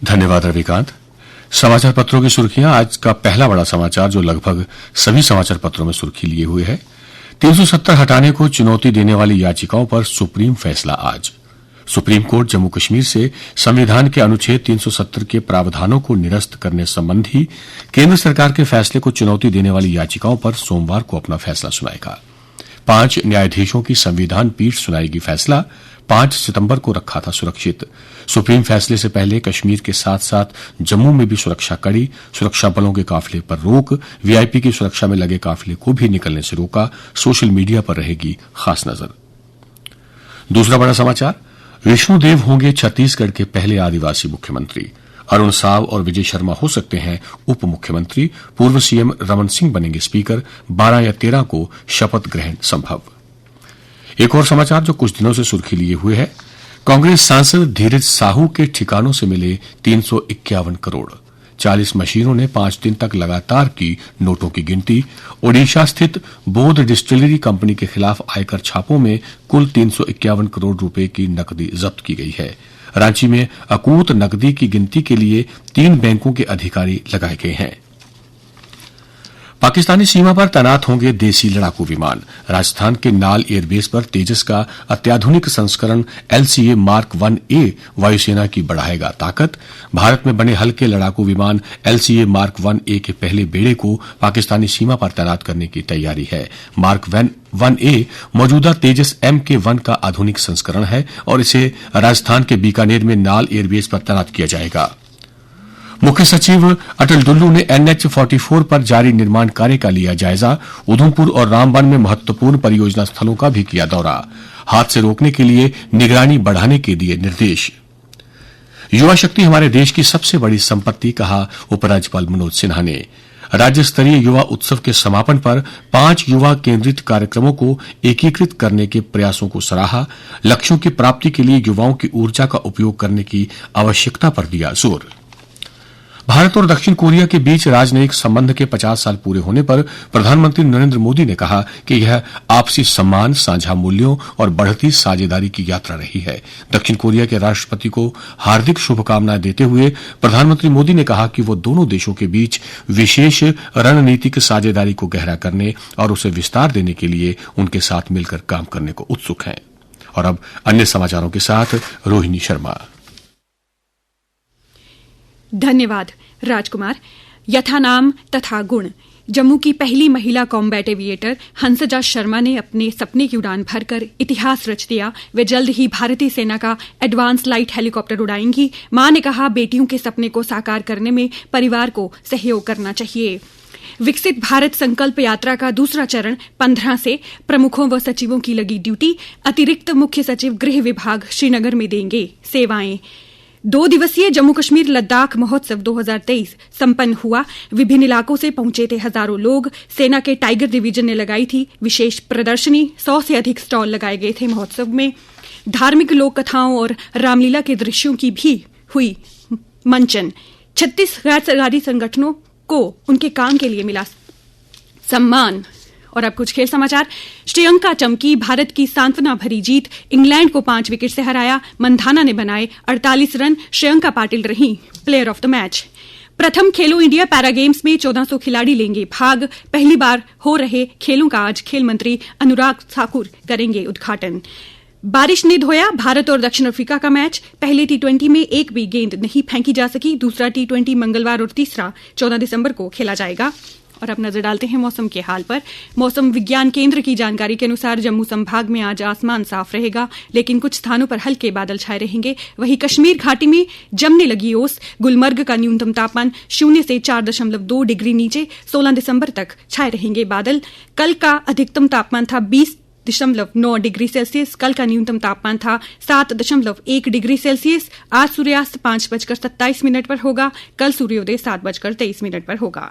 धन्यवाद रविकांत। समाचार पत्रों की सुर्खियां। आज का पहला बड़ा समाचार जो लगभग सभी समाचार पत्रों में सुर्खी लिए हुए है, 370 हटाने को चुनौती देने वाली याचिकाओं पर सुप्रीम फैसला आज। सुप्रीम कोर्ट जम्मू कश्मीर से संविधान के अनुच्छेद 370 के प्रावधानों को निरस्त करने संबंधी केंद्र सरकार के फैसले को चुनौती देने वाली याचिकाओं पर सोमवार को अपना फैसला सुनाएगा। 5 न्यायाधीशों की संविधान पीठ सुनाएगी फैसला। 5 सितंबर को रखा था सुरक्षित। सुप्रीम फैसले से पहले कश्मीर के साथ साथ जम्मू में भी सुरक्षा कड़ी, सुरक्षा बलों के काफिले पर रोक, वीआईपी की सुरक्षा में लगे काफिले को भी निकलने से रोका, सोशल मीडिया पर रहेगी खास नजर। दूसरा बड़ा समाचार, विष्णुदेव होंगे छत्तीसगढ़ के पहले आदिवासी मुख्यमंत्री। अरुण साव और विजय शर्मा हो सकते हैं उप मुख्यमंत्री। पूर्व सीएम रमन सिंह बनेंगे स्पीकर। 12 या 13 को शपथ ग्रहण संभव। एक और समाचार जो कुछ दिनों से सुर्खी लिए हुए है, कांग्रेस सांसद धीरज साहू के ठिकानों से मिले 351 करोड़। 40 मशीनों ने 5 दिन तक लगातार की नोटों की गिनती। ओडिशा स्थित बोध डिस्टिलरी कंपनी के खिलाफ आयकर छापों में कुल 351 करोड़ रुपए की नकदी जब्त की गई है। रांची में अकूत नकदी की गिनती के लिए 3 बैंकों के अधिकारी लगाए गए हैं। पाकिस्तानी सीमा पर तैनात होंगे देसी लड़ाकू विमान। राजस्थान के नाल एयरबेस पर तेजस का अत्याधुनिक संस्करण LCA Mark 1A वायुसेना की बढ़ाएगा ताकत। भारत में बने हल्के लड़ाकू विमान LCA Mark 1A के पहले बेड़े को पाकिस्तानी सीमा पर तैनात करने की तैयारी है। Mark 1A मौजूदा तेजस MK1 का आधुनिक संस्करण है और इसे राजस्थान के बीकानेर में नाल एयरबेस पर तैनात किया जाएगा। मुख्य सचिव अटल डुल्लू ने NH-44 पर जारी निर्माण कार्य का लिया जायजा। उधमपुर और रामबन में महत्वपूर्ण परियोजना स्थलों का भी किया दौरा। हादसे रोकने के लिए निगरानी बढ़ाने के दिए निर्देश। युवा शक्ति हमारे देश की सबसे बड़ी संपत्ति, कहा उपराज्यपाल मनोज सिन्हा ने। राज्य स्तरीय युवा उत्सव के समापन पर 5 युवा केंद्रित कार्यक्रमों को एकीकृत करने के प्रयासों को सराहा। लक्ष्यों की प्राप्ति के लिए युवाओं की ऊर्जा का उपयोग करने की आवश्यकता पर दिया जोर। भारत और दक्षिण कोरिया के बीच राजनयिक संबंध के 50 साल पूरे होने पर प्रधानमंत्री नरेंद्र मोदी ने कहा कि यह आपसी सम्मान, साझा मूल्यों और बढ़ती साझेदारी की यात्रा रही है। दक्षिण कोरिया के राष्ट्रपति को हार्दिक शुभकामनाएं देते हुए प्रधानमंत्री मोदी ने कहा कि वो दोनों देशों के बीच विशेष रणनीतिक साझेदारी को गहरा करने और उसे विस्तार देने के लिए उनके साथ मिलकर काम करने को उत्सुक हैं। और अब अन्य समाचारों के साथ रोहिणी शर्मा। धन्यवाद राजकुमार। यथानाम तथा गुण। जम्मू की पहली महिला कॉम्बैट एविएटर हंसजा शर्मा ने अपने सपने की उड़ान भरकर इतिहास रच दिया। वे जल्द ही भारतीय सेना का एडवांस लाइट हेलीकॉप्टर उड़ाएंगी। मां ने कहा, बेटियों के सपने को साकार करने में परिवार को सहयोग करना चाहिए। विकसित भारत संकल्प यात्रा का दूसरा चरण 15 से प्रमुखों व सचिवों की लगी ड्यूटी। अतिरिक्त मुख्य सचिव गृह विभाग श्रीनगर में देंगे सेवाएं। 2 दिवसीय जम्मू कश्मीर लद्दाख महोत्सव 2023 संपन्न हुआ। विभिन्न इलाकों से पहुंचे थे हजारों लोग। सेना के टाइगर डिवीजन ने लगाई थी विशेष प्रदर्शनी। 100 से अधिक स्टॉल लगाए गए थे महोत्सव में। धार्मिक लोक कथाओं और रामलीला के दृश्यों की भी हुई मंचन। 36 गैर सरकारी संगठनों को उनके काम के लिए मिला सम्मान। और अब कुछ खेल समाचार। श्रीलंका चमकी, भारत की सांत्वना भरी जीत। इंग्लैंड को 5 विकेट से हराया। मंधाना ने बनाए 48 रन। श्रेयंका पाटिल रही प्लेयर ऑफ द मैच। प्रथम खेलो इंडिया पैरा गेम्स में 1400 खिलाड़ी लेंगे भाग। पहली बार हो रहे खेलों का आज खेल मंत्री अनुराग ठाकुर करेंगे उद्घाटन। बारिश ने धोया भारत और दक्षिण अफ्रीका का मैच। पहले T20 में एक भी गेंद नहीं फेंकी जा सकी। दूसरा T20 मंगलवार और तीसरा 14 दिसंबर को खेला जाएगा। और अब नजर डालते हैं मौसम के हाल पर। मौसम विज्ञान केंद्र की जानकारी के अनुसार जम्मू संभाग में आज आसमान साफ रहेगा, लेकिन कुछ स्थानों पर हल्के बादल छाए रहेंगे। वहीं कश्मीर घाटी में जमने लगी ओस। गुलमर्ग का न्यूनतम तापमान 0 से 4.2 डिग्री नीचे। 16 दिसंबर तक छाए रहेंगे बादल। कल का अधिकतम तापमान था 20.9 डिग्री सेल्सियस। कल का न्यूनतम तापमान था 7.1 डिग्री सेल्सियस। आज सूर्यास्त 5:27 पर होगा। कल सूर्योदय 7:23 पर होगा।